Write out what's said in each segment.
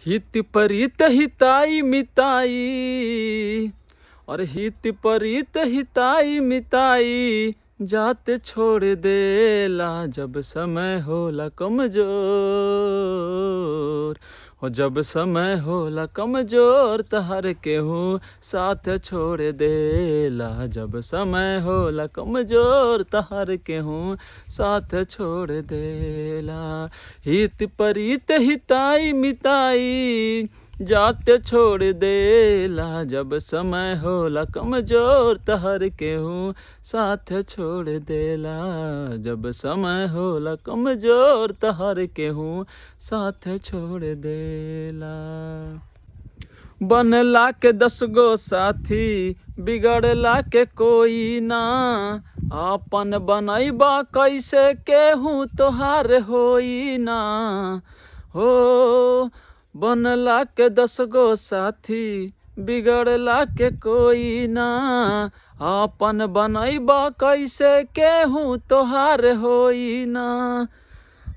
हित परित हिताई मिताई और हित परित हिताई मिताई जाते छोड़ देला जब समय होला कमजोर। हो जब समय होला कमजोर तहर केहू साथ छोड़ देला। जब समय होला कमजोर तहर केहू साथ छोड़ देला। हित परित हिताई मिताई जाते छोड़ देला। जब समय होला कमजोर तहर केहू साथ छोड़ देला। जब समय होला कमजोर तहर केहू साथ छोड़ देला। बनला के 10 गो साथी बिगड़ला के कोई ना। आपन बनैबा कैसे केहू तोहार होई ना। हो बनला के 10 गो साथी बिगड़ला के कोई ना। आपन बनैबा कैसे केहू तोहार होई ना।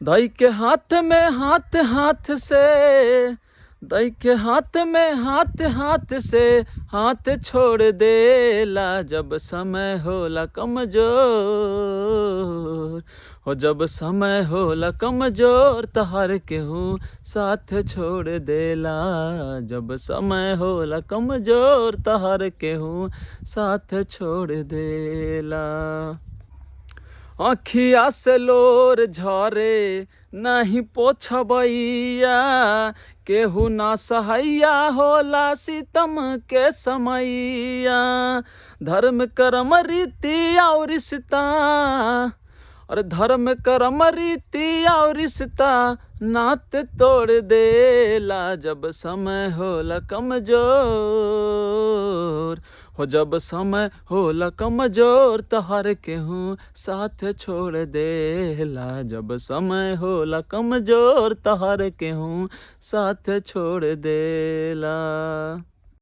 धई के हाथ में हाथ हाथ से दई के हाथ में हाथ हाथ से हाथ छोड़ देला। जब समय होला कमजोर। हो जब समय होला कमजोर तहर केहू साथ छोड़ देला। जब समय होला कमजोर तहर केहू साथ छोड़ देला। आँखिया से लोर झरे नहीं पोछबैया केहू ना सहैया होला सितम के समैया। धर्म कर्म रीति और रिश्ता और धर्म कर्म रीति और रिश्ता नात तोड़ देला। जब समय होला कमजोर। हो जब समय होला कमजोर तहर केहू साथ छोड़ देला। जब समय होला कमजोर तहर केहू साथ छोड़ देला।